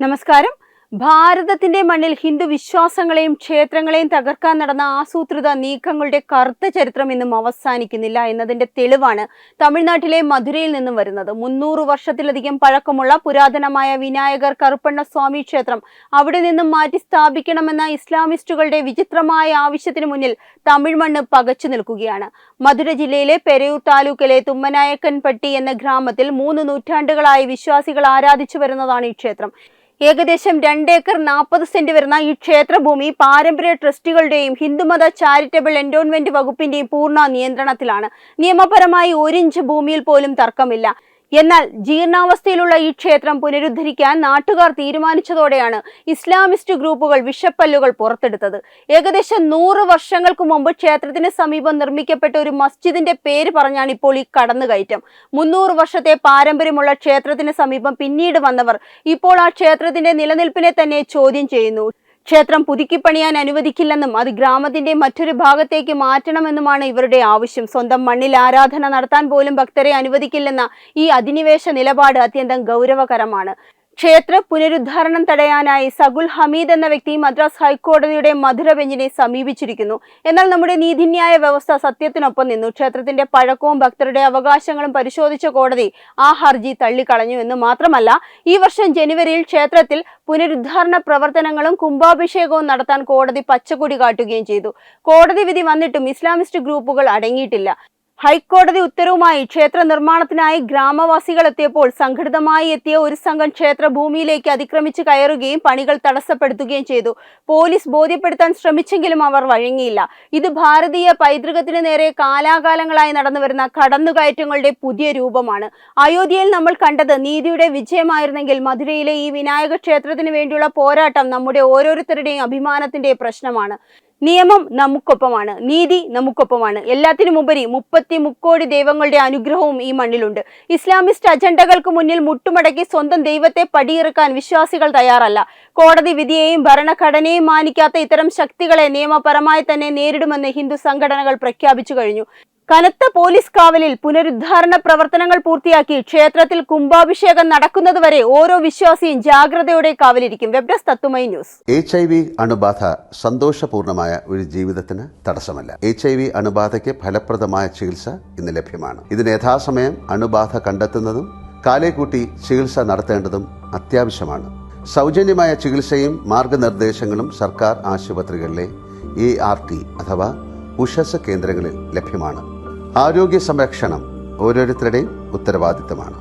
നമസ്കാരം. ഭാരതത്തിന്റെ മണ്ണിൽ ഹിന്ദു വിശ്വാസങ്ങളെയും ക്ഷേത്രങ്ങളെയും തകർക്കാൻ നടന്ന ആസൂത്രിത നീക്കങ്ങളുടെ കറുത്ത ചരിത്രം ഇന്നും അവസാനിക്കുന്നില്ല എന്നതിന്റെ തെളിവാണ് തമിഴ്നാട്ടിലെ മധുരയിൽ നിന്നും വരുന്നത്. 300 വർഷത്തിലധികം പഴക്കമുള്ള പുരാതനമായ വിനായകർ കറുപ്പണ്ണ സ്വാമി ക്ഷേത്രം അവിടെ നിന്നും മാറ്റി സ്ഥാപിക്കണമെന്ന ഇസ്ലാമിസ്റ്റുകളുടെ വിചിത്രമായ ആവശ്യത്തിന് മുന്നിൽ തമിഴ് മണ്ണ് പകച്ചു നിൽക്കുകയാണ്. മധുര ജില്ലയിലെ പെരയൂർ താലൂക്കിലെ തുമ്മനായക്കൻപട്ടി എന്ന ഗ്രാമത്തിൽ 3 നൂറ്റാണ്ടുകളായി വിശ്വാസികൾ ആരാധിച്ചു വരുന്നതാണ് ഈ ക്ഷേത്രം. ഏകദേശം 2 ഏക്കർ 40 സെന്റ് വരുന്ന ഈ ക്ഷേത്രഭൂമി പാരമ്പര്യ ട്രസ്റ്റുകളുടെയും ഹിന്ദുമത ചാരിറ്റബിൾ എൻഡോൺമെന്റ് വകുപ്പിന്റെയും പൂർണ്ണ നിയന്ത്രണത്തിലാണ്. നിയമപരമായി 1 ഇഞ്ച് ഭൂമിയിൽ പോലും തർക്കമില്ല. എന്നാൽ ജീർണാവസ്ഥയിലുള്ള ഈ ക്ഷേത്രം പുനരുദ്ധരിക്കാൻ നാട്ടുകാർ തീരുമാനിച്ചതോടെയാണ് ഇസ്ലാമിസ്റ്റ് ഗ്രൂപ്പുകൾ വിഷപ്പല്ലുകൾ പുറത്തെടുത്തത്. ഏകദേശം 100 വർഷങ്ങൾക്ക് മുമ്പ് ക്ഷേത്രത്തിന് സമീപം നിർമ്മിക്കപ്പെട്ട ഒരു മസ്ജിദിന്റെ പേര് പറഞ്ഞാണ് ഇപ്പോൾ ഈ കടന്നുകയറ്റം. 300 വർഷത്തെ പാരമ്പര്യമുള്ള ക്ഷേത്രത്തിന് സമീപം പിന്നീട് വന്നവർ ഇപ്പോൾ ആ ക്ഷേത്രത്തിന്റെ നിലനിൽപ്പിനെ തന്നെ ചോദ്യം ചെയ്യുന്നു. ക്ഷേത്രം പുതുക്കിപ്പണിയാൻ അനുവദിക്കില്ലെന്നും അത് ഗ്രാമത്തിന്റെ മറ്റൊരു ഭാഗത്തേക്ക് മാറ്റണമെന്നുമാണ് ഇവരുടെ ആവശ്യം. സ്വന്തം മണ്ണിൽ ആരാധന നടത്താൻ പോലും ഭക്തരെ അനുവദിക്കില്ലെന്ന ഈ അധിനിവേശ നിലപാട് അത്യന്തം ഗൗരവകരമാണ്. ക്ഷേത്ര പുനരുദ്ധാരണം തടയാനായി സഗുൽ ഹമീദ് എന്ന വ്യക്തി മദ്രാസ് ഹൈക്കോടതിയുടെ മധുര ബെഞ്ചിനെ സമീപിച്ചിരിക്കുന്നു. എന്നാൽ നമ്മുടെ നീതിന്യായ വ്യവസ്ഥ സത്യത്തിനൊപ്പം നിന്നു. ക്ഷേത്രത്തിന്റെ പഴക്കവും ഭക്തരുടെ അവകാശങ്ങളും പരിശോധിച്ച കോടതി ആ ഹർജി തള്ളിക്കളഞ്ഞു എന്ന് മാത്രമല്ല, ഈ വർഷം ജനുവരിയിൽ ക്ഷേത്രത്തിൽ പുനരുദ്ധാരണ പ്രവർത്തനങ്ങളും കുംഭാഭിഷേകവും നടത്താൻ കോടതി പച്ചക്കൊടി കാട്ടുകയും ചെയ്തു. കോടതി വിധി വന്നിട്ടും ഇസ്ലാമിസ്റ്റ് ഗ്രൂപ്പുകൾ അടങ്ങിയിട്ടില്ല. ഹൈക്കോടതി ഉത്തരവുമായി ക്ഷേത്ര നിർമ്മാണത്തിനായി ഗ്രാമവാസികൾ എത്തിയപ്പോൾ സംഘടിതമായി എത്തിയ ഒരു സംഘം ക്ഷേത്രഭൂമിയിലേക്ക് അതിക്രമിച്ച് കയറുകയും പണികൾ തടസ്സപ്പെടുത്തുകയും ചെയ്തു. പോലീസ് ബോധ്യപ്പെടുത്താൻ ശ്രമിച്ചെങ്കിലും അവർ വഴങ്ങിയില്ല. ഇത് ഭാരതീയ പൈതൃകത്തിന് നേരെ കാലാകാലങ്ങളായി നടന്നുവരുന്ന കടന്നുകയറ്റങ്ങളുടെ പുതിയ രൂപമാണ്. അയോധ്യയിൽ നമ്മൾ കണ്ടത് നീതിയുടെ വിജയമായിരുന്നെങ്കിൽ മധുരയിലെ ഈ വിനായക ക്ഷേത്രത്തിന് വേണ്ടിയുള്ള പോരാട്ടം നമ്മുടെ ഓരോരുത്തരുടെയും അഭിമാനത്തിന്റെ പ്രശ്നമാണ്. നിയമം നമുക്കൊപ്പമാണ്, നീതി നമുക്കൊപ്പമാണ്. എല്ലാത്തിനുമുപരി 30 മുക്കോടി ദൈവങ്ങളുടെ അനുഗ്രഹവും ഈ മണ്ണിലുണ്ട്. ഇസ്ലാമിസ്റ്റ് അജണ്ടകൾക്ക് മുന്നിൽ മുട്ടുമടക്കി സ്വന്തം ദൈവത്തെ പടിയിറക്കാൻ വിശ്വാസികൾ തയ്യാറല്ല. കോടതി വിധിയെയും ഭരണഘടനയെയും മാനിക്കാത്ത ഇത്തരം ശക്തികളെ നിയമപരമായി തന്നെ നേരിടുമെന്ന് ഹിന്ദു സംഘടനകൾ പ്രഖ്യാപിച്ചു കഴിഞ്ഞു. കനത്ത പോലീസ് കാവലിൽ പുനരുദ്ധാരണ പ്രവർത്തനങ്ങൾ പൂർത്തിയാക്കി ക്ഷേത്രത്തിൽ കുംഭാഭിഷേകം നടക്കുന്നതുവരെ ഓരോ വിശ്വാസിയും ജാഗ്രതയോടെ കാവലിരിക്കും. വെബ് ഡെസ്ക് തത്തുമൈ ന്യൂസ്. HIV അണുബാധ സന്തോഷപൂർണമായ ഒരു ജീവിതത്തിന് തടസ്സമല്ല. HIV അണുബാധയ്ക്ക് ഫലപ്രദമായ ചികിത്സ ഇന്ന് ലഭ്യമാണ്. ഇതിന് യഥാസമയം അണുബാധ കണ്ടെത്തുന്നതും കാലേക്കൂട്ടി ചികിത്സ നടത്തേണ്ടതും അത്യാവശ്യമാണ്. സൗജന്യമായ ചികിത്സയും മാർഗനിർദ്ദേശങ്ങളും സർക്കാർ ആശുപത്രികളിലെ ART അഥവാ ഉഷസ് കേന്ദ്രങ്ങളിൽ ലഭ്യമാണ്. ആരോഗ്യ സംരക്ഷണം ഓരോരുത്തരുടെയും ഉത്തരവാദിത്തമാണ്.